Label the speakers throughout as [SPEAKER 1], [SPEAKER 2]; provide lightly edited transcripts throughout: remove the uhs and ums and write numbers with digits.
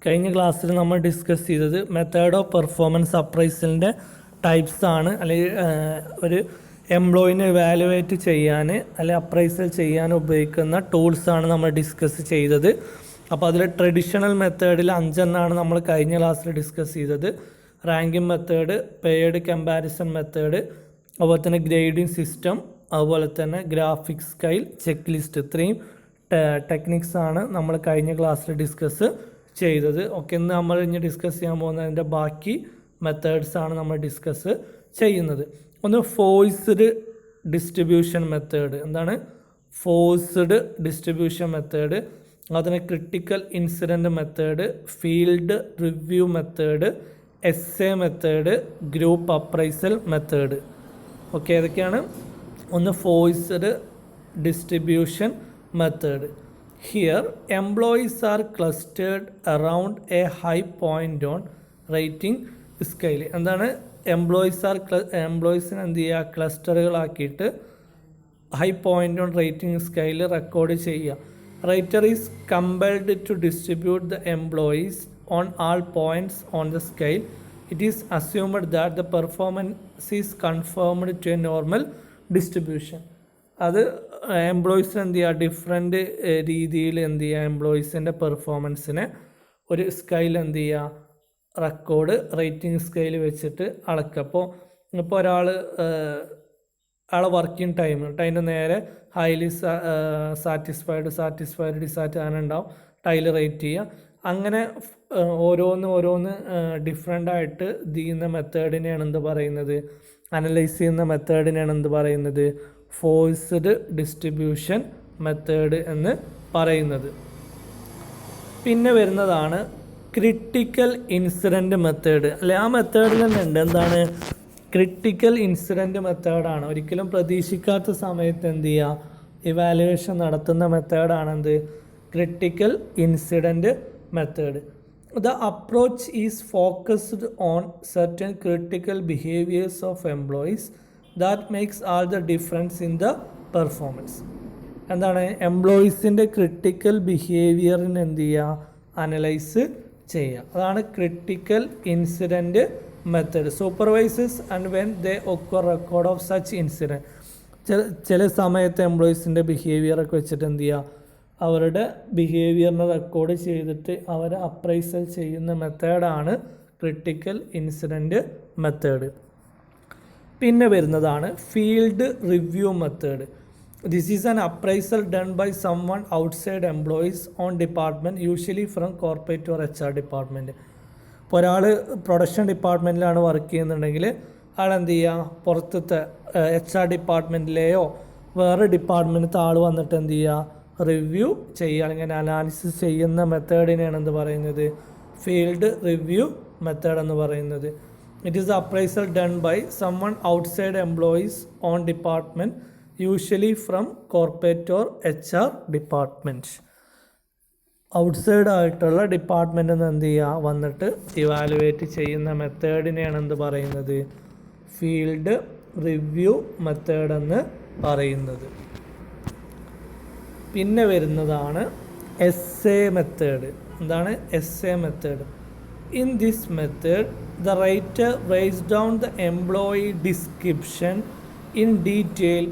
[SPEAKER 1] കഴിഞ്ഞ ക്ലാസ്സിൽ നമ്മൾ ഡിസ്കസ് ചെയ്തത് മെത്തേഡ് ഓഫ് പെർഫോമൻസ് അപ്രൈസലിൻ്റെ ടൈപ്സ് ആണ്. അല്ലെങ്കിൽ ഒരു എംപ്ലോയിനെ ഇവാലുവേറ്റ് ചെയ്യാൻ അല്ലെങ്കിൽ അപ്രൈസൽ ചെയ്യാൻ ഉപയോഗിക്കുന്ന ടൂൾസാണ് നമ്മൾ ഡിസ്കസ് ചെയ്തത്. അപ്പോൾ അതിൽ ട്രഡീഷണൽ മെത്തേഡിൽ 5 നമ്മൾ കഴിഞ്ഞ ക്ലാസ്സിൽ ഡിസ്കസ് ചെയ്തത്. Ranking method, paid comparison method, അതുപോലെ തന്നെ ഗ്രേഡിംഗ് സിസ്റ്റം, അതുപോലെ തന്നെ ഗ്രാഫിക് സ്കെയിൽ, ചെക്ക് ലിസ്റ്റ്. ഇത്രയും ടെക്നിക്സ് ആണ് നമ്മൾ കഴിഞ്ഞ ക്ലാസ്സിൽ ഡിസ്കസ് ചെയ്തത്. ഓക്കെ, ഇന്ന് നമ്മൾ ഇനി ഡിസ്കസ് ചെയ്യാൻ പോകുന്നതിൻ്റെ ബാക്കി മെത്തേഡ്സ് ആണ് നമ്മൾ ഡിസ്കസ് ചെയ്യുന്നത്. ഒന്ന് ഫോഴ്സ്ഡ് ഡിസ്ട്രിബ്യൂഷൻ മെത്തേഡ്. എന്താണ് ഫോഴ്സ്ഡ് ഡിസ്ട്രിബ്യൂഷൻ മെത്തേഡ്? അതിന് critical incident method, field review method, essay method, group appraisal method. Okay, ഏതൊക്കെയാണ്? ഒന്ന് forced distribution method. Here employees are clustered around a high point on rating scale. എന്താണ് എംപ്ലോയീസിന് എന്ത് ചെയ്യുക? ക്ലസ്റ്ററുകളാക്കിയിട്ട് high point on rating scale record ചെയ്യുക. Writer is compelled to distribute the employees on all points on the scale. It is assumed that the performance is conformed to a normal distribution. അത് എംപ്ലോയീസിന് എന്ത് ചെയ്യുക? Different രീതിയിൽ എന്ത് ചെയ്യുക? എംപ്ലോയീസിൻ്റെ പെർഫോമൻസിനെ ഒരു scale എന്ത് ചെയ്യുക? റെക്കോർഡ് റേറ്റിംഗ് സ്കെയിൽ വെച്ചിട്ട് അളക്കുക. ഇപ്പോൾ ആളെ വർക്കിംഗ് ടൈമിൻ്റെ നേരെ ഹൈലി സാറ്റിസ്ഫൈഡ് ഡിസാറ്റ് അങ്ങനെ ഉണ്ടാവും. ടൈല് റേറ്റ് ചെയ്യുക. അങ്ങനെ ഓരോന്ന് ഡിഫറെൻ്റ് ആയിട്ട് ഇത് ചെയ്യുന്ന മെത്തേഡിനെയാണ് എന്ത് പറയുന്നത്? അനലൈസ് ചെയ്യുന്ന മെത്തേഡിനെയാണ് എന്ത് പറയുന്നത്? ഫോഴ്സ്ഡ് ഡിസ്ട്രിബ്യൂഷൻ മെത്തേഡ് എന്ന് പറയുന്നത്. പിന്നെ വരുന്നതാണ് ക്രിട്ടിക്കൽ ഇൻസിഡൻറ്റ് മെത്തേഡ്. അല്ലെ, ആ മെത്തേഡിൽ തന്നെ ഉണ്ട്. എന്താണ്? ക്രിട്ടിക്കൽ ഇൻസിഡൻറ്റ് മെത്തേഡാണ്. ഒരിക്കലും പ്രതീക്ഷിക്കാത്ത സമയത്ത് എന്ത് ചെയ്യുക? ഇവാലുവേഷൻ നടത്തുന്ന മെത്തേഡാണെന്ത്? Critical incident method. The approach is focused on certain critical behaviors of employees that makes all the difference in the performance. എന്താണ്? എംപ്ലോയീസിൻ്റെ ക്രിട്ടിക്കൽ ബിഹേവിയറിന് എന്ത് ചെയ്യുക? അനലൈസ് ചെയ്യുക. അതാണ് critical incident method. Supervisors and when they occur record of such incident. ചില സമയത്ത് എംപ്ലോയീസിൻ്റെ ബിഹേവിയറൊക്കെ വെച്ചിട്ട് എന്ത് ചെയ്യുക? അവരുടെ ബിഹേവിയറിനെ റെക്കോർഡ് ചെയ്തിട്ട് അവരെ അപ്രൈസൽ ചെയ്യുന്ന മെത്തേഡാണ് ക്രിട്ടിക്കൽ ഇൻസിഡൻറ്റ് മെത്തേഡ്. പിന്നെ വരുന്നതാണ് field review method. This is an appraisal done by someone outside employees on department, usually from corporate or HR department. ഇപ്പോൾ ഒരാൾ പ്രൊഡക്ഷൻ ഡിപ്പാർട്ട്മെൻറ്റിലാണ് വർക്ക് ചെയ്യുന്നുണ്ടെങ്കിൽ ആളെന്ത് ചെയ്യുക? പുറത്തത്തെ HR ഡിപ്പാർട്ട്മെൻറ്റിലെയോ വേറെ ഡിപ്പാർട്ട്മെൻറ്റിലത്തെ ആൾ വന്നിട്ട് എന്ത് ചെയ്യുക? റിവ്യൂ ചെയ്യുക, അല്ലെങ്കിൽ അനാലിസിസ് ചെയ്യുന്ന മെത്തേഡിനെയാണ് എന്ത് പറയുന്നത്? ഫീൽഡ് റിവ്യൂ മെത്തേഡ് എന്ന് പറയുന്നത്. It is appraisal done by someone outside employees on department, usually from corporate or HR department. Outside ആയിട്ടുള്ള ഡിപ്പാർട്ട്മെൻറ്റിൽ നിന്ന് എന്ത് ചെയ്യുക? വന്നിട്ട് ഇവാലുവേറ്റ് ചെയ്യുന്ന മെത്തേഡിനെയാണ് എന്ത് പറയുന്നത്? ഫീൽഡ് റിവ്യൂ മെത്തേഡ് എന്ന് പറയുന്നത്. പിന്നെ വരുന്നതാണ് എസ്എ മെത്തേഡ്. എന്താണ് SA method? In this method the writer rights down the employee description in detail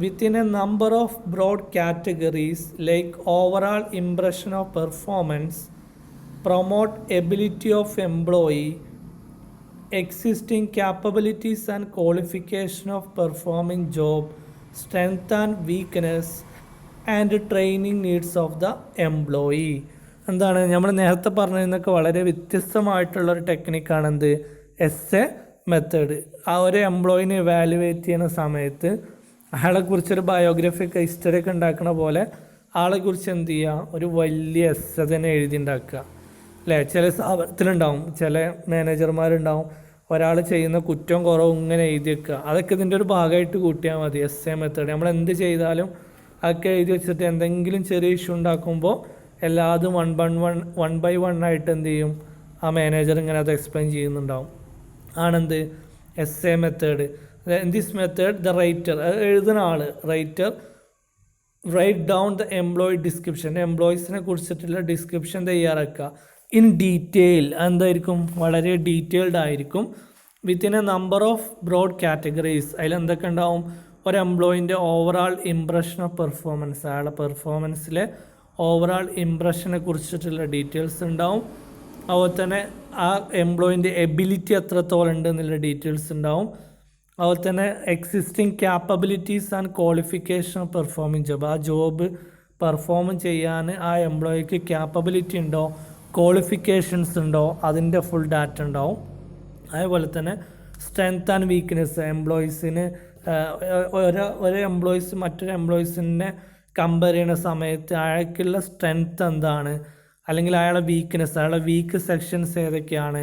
[SPEAKER 1] within a number of broad categories like overall impression of performance, promote ability of employee, existing capabilities and qualification of performing job, strength and weakness and training needs of the employee. എന്താണ് നമ്മൾ നേരത്തെ പറഞ്ഞതിനൊക്കെ വളരെ വ്യത്യസ്തമായിട്ടുള്ളൊരു ടെക്നിക്കാണ് എന്ത്? SA method. ആ ഒരു എംപ്ലോയിനെ evaluate ചെയ്യുന്ന സമയത്ത് അയാളെക്കുറിച്ചൊരു ബയോഗ്രഫിയൊക്കെ ഹിസ്റ്ററിയൊക്കെ ഉണ്ടാക്കുന്ന പോലെ ആളെക്കുറിച്ച് എന്ത് ചെയ്യുക? ഒരു വലിയ എസ്സെ തന്നെ എഴുതി ഉണ്ടാക്കുക. അല്ലേ? ചില സ്ഥാപനത്തിലുണ്ടാവും, ചില മാനേജർമാരുണ്ടാവും, ഒരാൾ ചെയ്യുന്ന കുറ്റവും കുറവും ഇങ്ങനെ എഴുതി വെക്കുക. അതൊക്കെ ഇതിൻ്റെ ഒരു ഭാഗമായിട്ട് കൂട്ടിയാൽ മതി. എസ്എ മെത്തേഡ് നമ്മൾ എന്ത് ചെയ്താലും അതൊക്കെ എഴുതി വെച്ചിട്ട് എന്തെങ്കിലും ചെറിയ ഇഷ്യൂ ഉണ്ടാക്കുമ്പോൾ എല്ലാതും വൺ ബൈ വൺ ആയിട്ട് എന്ത് ചെയ്യും? ആ മാനേജർ ഇങ്ങനെ അത് എക്സ്പ്ലെയിൻ ചെയ്യുന്നുണ്ടാവും. ആണെന്ത്? Essay method. In this method the writer, എഴുതുന്ന ആൾ writer write down the employee description, എംപ്ലോയീസിനെ കുറിച്ചിട്ടുള്ള ഡിസ്ക്രിപ്ഷൻ തയ്യാറാക്കുക. ഇൻ ഡീറ്റെയിൽ, എന്തായിരിക്കും, വളരെ ഡീറ്റെയിൽഡ് ആയിരിക്കും. Within a number of broad categories. അതിലെന്തൊക്കെ ഉണ്ടാവും? ഒരു എംപ്ലോയിൻ്റെ ഓവറാൾ ഇംപ്രഷൻ ഓഫ് പെർഫോമൻസ്, അയാളുടെ പെർഫോമൻസിലെ ഓവറാൾ ഇംപ്രഷനെ കുറിച്ചിട്ടുള്ള ഡീറ്റെയിൽസ് ഉണ്ടാവും. അതുപോലെ തന്നെ ആ എംപ്ലോയിൻ്റെ എബിലിറ്റി എത്രത്തോളം ഉണ്ട് എന്നുള്ള ഡീറ്റെയിൽസ് ഉണ്ടാവും. അതുപോലെ തന്നെ existing capabilities and qualification of performing job, ആ ജോബ് പെർഫോം ചെയ്യാൻ ആ എംപ്ലോയിക്ക് ക്യാപ്പബിലിറ്റി ഉണ്ടോ, ക്വാളിഫിക്കേഷൻസ് ഉണ്ടോ, അതിൻ്റെ ഫുൾ ഡാറ്റ ഉണ്ടാവും. അതേപോലെ തന്നെ സ്ട്രെങ്ത് ആൻഡ് വീക്ക്നെസ്, എംപ്ലോയീസിന് ഒരു എംപ്ലോയീസ് മറ്റൊരു എംപ്ലോയീസിനെ കമ്പയർ ചെയ്യുന്ന സമയത്ത് അയാൾക്കുള്ള സ്ട്രെങ്ത് എന്താണ്, അല്ലെങ്കിൽ അയാളുടെ വീക്ക്നെസ്, അയാളുടെ വീക്ക് സെക്ഷൻസ് ഏതൊക്കെയാണ്,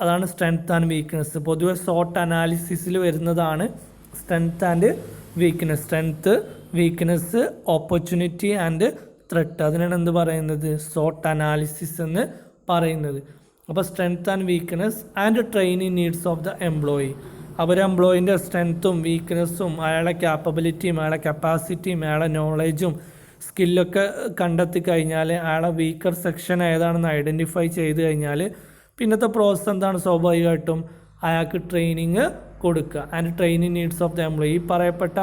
[SPEAKER 1] അതാണ് സ്ട്രെങ്ത് ആൻഡ് വീക്ക്നെസ്. പൊതുവെ സോട്ട് അനാലിസിസിൽ വരുന്നതാണ് strength and weakness. Strength, weakness, opportunity and threat, അതിനാണ് എന്ത് പറയുന്നത്? സോട്ട് അനാലിസിസ് എന്ന് പറയുന്നത്. അപ്പോൾ strength and weakness and training needs of the employee. അവർ എംപ്ലോയിൻ്റെ സ്ട്രെങ്ത്തും വീക്ക്നെസ്സും അയാളെ ക്യാപ്പബിലിറ്റിയും അയാളെ കപ്പാസിറ്റിയും അയാളെ നോളേജും സ്കില്ലൊക്കെ കണ്ടെത്തി കഴിഞ്ഞാൽ, അയാളെ വീക്കർ സെക്ഷൻ ഏതാണെന്ന് ഐഡൻറ്റിഫൈ ചെയ്ത് കഴിഞ്ഞാൽ പിന്നത്തെ പ്രോസസ്സ് എന്താണ്? സ്വാഭാവികമായിട്ടും അയാൾക്ക് ട്രെയിനിങ് കൊടുക്കുക. And training needs of the employee, ഈ പറയപ്പെട്ട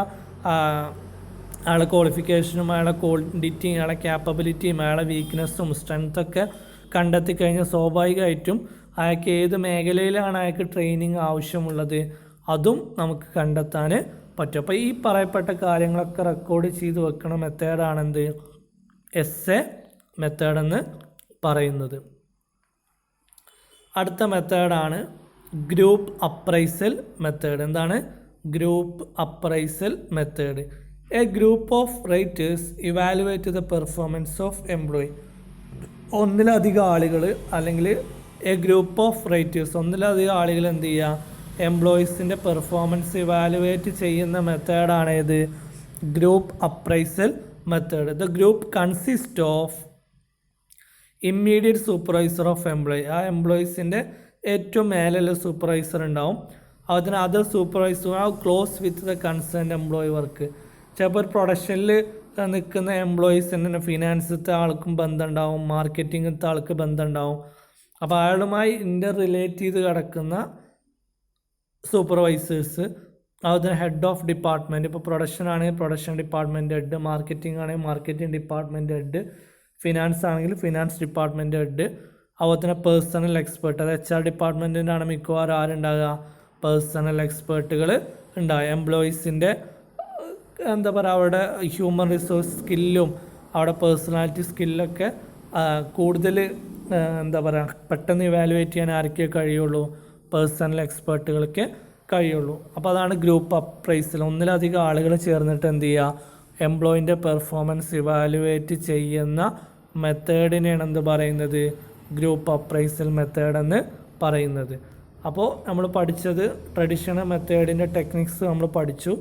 [SPEAKER 1] അയാളെ ക്വാളിഫിക്കേഷനും അയാളെ ക്വാണ്ടിറ്റിയും അയാളെ ക്യാപ്പബിലിറ്റിയും അയാളെ വീക്ക്നെസ്സും സ്ട്രെങ്ത്തൊക്കെ കണ്ടെത്തി കഴിഞ്ഞാൽ സ്വാഭാവികമായിട്ടും അയാൾക്ക് ഏത് മേഖലയിലാണ് അയാൾക്ക് ട്രെയിനിങ് ആവശ്യമുള്ളത് അതും നമുക്ക് കണ്ടെത്താൻ പറ്റും. അപ്പോൾ ഈ പറയപ്പെട്ട കാര്യങ്ങളൊക്കെ റെക്കോർഡ് ചെയ്ത് വെക്കണ മെത്തേഡാണെന്ത്? എസ്എ മെത്തേഡെന്ന് പറയുന്നത്. അടുത്ത മെത്തേഡാണ് ഗ്രൂപ്പ് അപ്രൈസൽ മെത്തേഡ്. എന്താണ് group appraisal method? A group of raters evaluate the performance of employee. ഒന്നിലധികം ആളുകൾ, അല്ലെങ്കിൽ എ ഗ്രൂപ്പ് ഓഫ് റേറ്റേഴ്സ്, ഒന്നിലധികം ആളുകൾ എന്ത് ചെയ്യുക? എംപ്ലോയീസിൻ്റെ പെർഫോമൻസ് ഇവാലുവേറ്റ് ചെയ്യുന്ന മെത്തേഡാണ് ഏത്? Group appraisal method. The group consist of immediate supervisor of employee, ആ എംപ്ലോയീസിൻ്റെ ഏറ്റവും മേലുള്ള സൂപ്പർവൈസർ ഉണ്ടാവും. അതിന് അതർ സൂപ്പർവൈസർ ആ close with the concern employee work. ചിലപ്പോൾ ഒരു പ്രൊഡക്ഷനിൽ നിൽക്കുന്ന എംപ്ലോയീസിന് ഫിനാൻസത്തെ ആൾക്കും ബന്ധമുണ്ടാവും, മാർക്കറ്റിങ്ങത്തെ ആൾക്ക് ബന്ധമുണ്ടാവും. അപ്പോൾ അയാളുമായി റിലേറ്റ് ചെയ്ത് കിടക്കുന്ന സൂപ്പർവൈസേഴ്സ്, അതിന് ഹെഡ് ഓഫ് ഡിപ്പാർട്ട്മെൻറ്റ്, ഇപ്പോൾ പ്രൊഡക്ഷൻ ആണെങ്കിൽ പ്രൊഡക്ഷൻ ഡിപ്പാർട്ട്മെൻറ്റ് ഹെഡ്, മാർക്കറ്റിംഗ് ആണെങ്കിൽ മാർക്കറ്റിംഗ് ഡിപ്പാർട്ട്മെൻറ്റ് ഹെഡ്, ഫിനാൻസ് ആണെങ്കിൽ ഫിനാൻസ് ഡിപ്പാർട്ട്മെൻറ്റ് ഹെഡ്, അതുപോലെ തന്നെ പേഴ്സണൽ എക്സ്പേർട്ട്, അത് HR ഡിപ്പാർട്ട്മെൻറ്റിനാണ് മിക്കവാറും ആരുണ്ടാകുക? പേഴ്സണൽ എക്സ്പേർട്ടുകൾ ഉണ്ടാകുക. എംപ്ലോയീസിൻ്റെ എന്താ പറയുക, അവരുടെ ഹ്യൂമൻ റിസോഴ്സ് സ്കില്ലും അവിടെ പേഴ്സണാലിറ്റി സ്കില്ലൊക്കെ കൂടുതൽ എന്താ പറയുക, പെട്ടെന്ന് ഇവാലുവേറ്റ് ചെയ്യാൻ ആർക്കേ കഴിയുള്ളൂ? പേഴ്സണൽ എക്സ്പേർട്ടുകൾക്ക് കഴിയുള്ളൂ. അപ്പോൾ അതാണ് ഗ്രൂപ്പ് അപ്രൈസൽ. ഒന്നിലധികം ആളുകൾ ചേർന്നിട്ട് എന്ത് ചെയ്യുക? എംപ്ലോയിൻ്റെ പെർഫോമൻസ് ഇവാലുവേറ്റ് ചെയ്യുന്ന മെത്തേഡിനെയാണ് എന്ത് പറയുന്നത്? ഗ്രൂപ്പ് അപ്രൈസൽ മെത്തേഡ് എന്ന് പറയുന്നത്. അപ്പോൾ നമ്മൾ പഠിച്ചത് ട്രഡീഷണൽ മെത്തേഡിൻ്റെ ടെക്നിക്സ് നമ്മൾ പഠിച്ചു.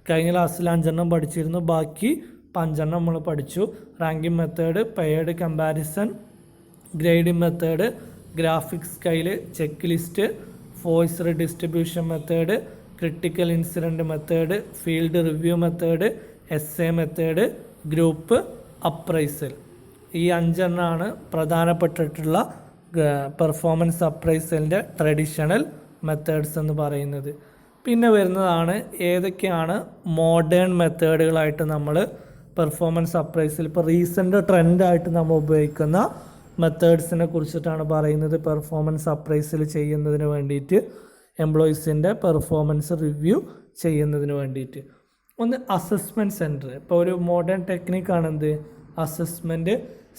[SPEAKER 1] കഴിഞ്ഞ ക്ലാസ്സിൽ 5 പഠിച്ചിരുന്നു, ബാക്കി 5 നമ്മൾ പഠിച്ചു. Ranking method, paired comparison, grading method, graphic scale, check list, force redistribution method, critical incident method, field review method, essay method, group appraisal. ഈ 5 പ്രധാനപ്പെട്ടിട്ടുള്ള പെർഫോമൻസ് അപ്രൈസലിൻ്റെ ട്രഡീഷണൽ മെത്തേഡ്സ് എന്ന് പറയുന്നത്. പിന്നെ വരുന്നതാണ് ഏതൊക്കെയാണ് മോഡേൺ മെത്തേഡുകളായിട്ട് നമ്മൾ പെർഫോമൻസ് അപ്രൈസൽ, ഇപ്പോൾ റീസെൻ്റ് ട്രെൻഡായിട്ട് നമ്മൾ ഉപയോഗിക്കുന്ന മെത്തേഡ്സിനെ കുറിച്ചിട്ടാണ് പറയുന്നത്. പെർഫോമൻസ് അപ്രൈസൽ ചെയ്യുന്നതിന് വേണ്ടിയിട്ട്, എംപ്ലോയീസിൻ്റെ പെർഫോമൻസ് റിവ്യൂ ചെയ്യുന്നതിന് വേണ്ടിയിട്ട്. ഒന്ന് അസസ്മെൻറ്റ് സെൻറ്റർ. ഇപ്പോൾ ഒരു മോഡേൺ ടെക്നിക്കാണെന്ത്? Assessment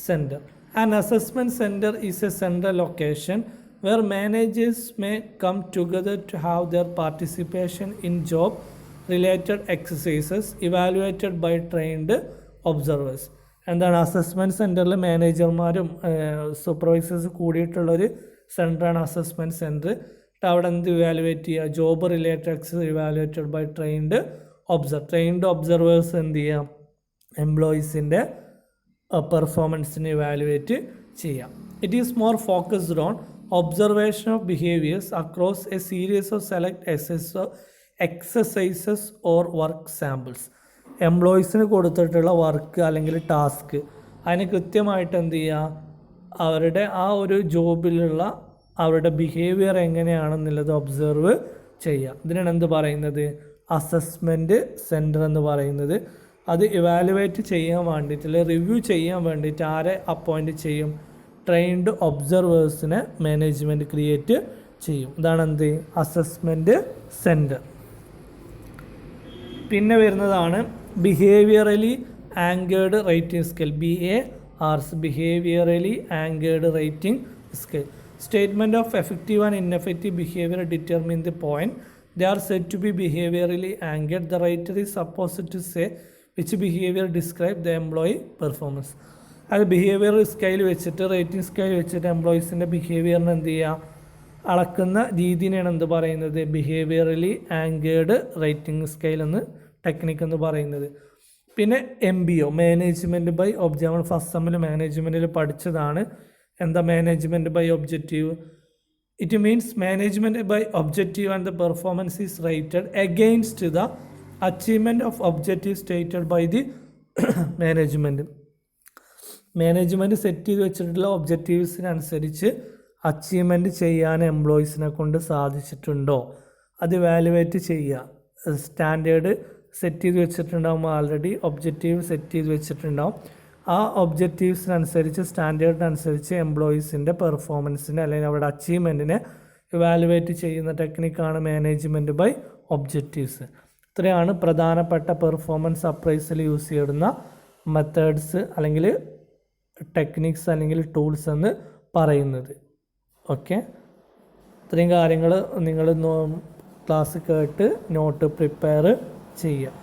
[SPEAKER 1] centre. An assessment centre is a central location where managers may come together to have their participation in job related exercises evaluated by trained observers. എന്താണ് assessment സെൻറ്ററിൽ മാനേജർമാരും supervisors കൂടിയിട്ടുള്ളൊരു സെൻറ്ററാണ് assessment centre. അവിടെ എന്ത് evaluate ചെയ്യുക? Job related exercise evaluated by trained observers എന്ത് ചെയ്യാം? എംപ്ലോയീസിൻ്റെ പെർഫോമൻസിനെ ഇവാലുവേറ്റ് ചെയ്യാം. It is more focused on observation of behaviors across a series of select exercises or work samples. എംപ്ലോയീസിന് കൊടുത്തിട്ടുള്ള വർക്ക് അല്ലെങ്കിൽ ടാസ്ക് അതിന് കൃത്യമായിട്ട് എന്ത് ചെയ്യുക? അവരുടെ ആ ഒരു ജോബിലുള്ള അവരുടെ ബിഹേവിയർ എങ്ങനെയാണെന്നുള്ളത് ഒബ്സർവ് ചെയ്യുക. ഇതിനാണ് എന്ത് പറയുന്നത്? അസസ്മെൻറ്റ് സെൻറ്റർ എന്ന് പറയുന്നത്. അത് ഇവാലുവേറ്റ് ചെയ്യാൻ വേണ്ടിയിട്ട് അല്ലെങ്കിൽ റിവ്യൂ ചെയ്യാൻ വേണ്ടിയിട്ട് ആരെ അപ്പോയിൻറ്റ് ചെയ്യും? ട്രെയിൻഡ് ഒബ്സർവേഴ്സിനെ മാനേജ്മെൻറ്റ് ക്രിയേറ്റ് ചെയ്യും. ഇതാണ് എന്ത്? Assessment centre. പിന്നെ വരുന്നതാണ് behaviourally anchored rating scale, BARS, behaviourally anchored rating scale. Statement of effective and ineffective behaviour determine the point. They are said to be behaviorally anchored. The writer is supposed to say which behavior describe the employee performance. അത് behaviour scale വെച്ചിട്ട്, rating scale വെച്ചിട്ട് എംപ്ലോയീസിൻ്റെ ബിഹേവിയറിന് എന്ത് ചെയ്യുക? അളക്കുന്ന രീതിനെയാണ് എന്ത് പറയുന്നത്? ബിഹേവിയറലി ആങ്കേർഡ് റേറ്റിംഗ് സ്കെയിൽ എന്ന് ടെക്നിക്ക് എന്ന് പറയുന്നത്. പിന്നെ MBO, മാനേജ്മെൻറ്റ് ബൈ ഒബ്ജക്റ്റീവ്. നമ്മൾ ഫസ്റ്റ് സെമ്മിൽ മാനേജ്മെൻറ്റിൽ പഠിച്ചതാണ്. എന്താ management by objective? It means management by objective and the performance is rated against the achievement of objective stated by the management. Management set ചെയ്ത് വെച്ചിട്ടുള്ള ഒബ്ജക്റ്റീവ്സിനനുസരിച്ച് അച്ചീവ്മെൻറ്റ് ചെയ്യാൻ എംപ്ലോയീസിനെ കൊണ്ട് സാധിച്ചിട്ടുണ്ടോ അത് വാലുവേറ്റ് ചെയ്യുക. സ്റ്റാൻഡേർഡ് സെറ്റ് ചെയ്ത് വെച്ചിട്ടുണ്ടാകും, ആൾറെഡി ഒബ്ജക്റ്റീവ് സെറ്റ് ചെയ്ത് വെച്ചിട്ടുണ്ടാകും. ആ ഒബ്ജക്റ്റീവ്സിനനുസരിച്ച്, സ്റ്റാൻഡേർഡിനനുസരിച്ച് എംപ്ലോയീസിൻ്റെ പെർഫോമൻസിനെ അല്ലെങ്കിൽ അവരുടെ അച്ചീവ്മെൻറ്റിനെ ഇവാലുവേറ്റ് ചെയ്യുന്ന ടെക്നിക്കാണ് മാനേജ്മെൻറ്റ് ബൈ ഒബ്ജക്റ്റീവ്സ്. ഇത്രയാണ് പ്രധാനപ്പെട്ട പെർഫോമൻസ് അപ്രൈസൽ യൂസ് ചെയ്യുന്ന മെത്തേഡ്സ് അല്ലെങ്കിൽ ടെക്നിക്സ് അല്ലെങ്കിൽ ടൂൾസ് എന്ന് പറയുന്നത്. ഓക്കെ, ഇത്രയും കാര്യങ്ങൾ നിങ്ങൾ ക്ലാസ് കേട്ട് നോട്ട് പ്രിപ്പയർ ചെയ്യുക.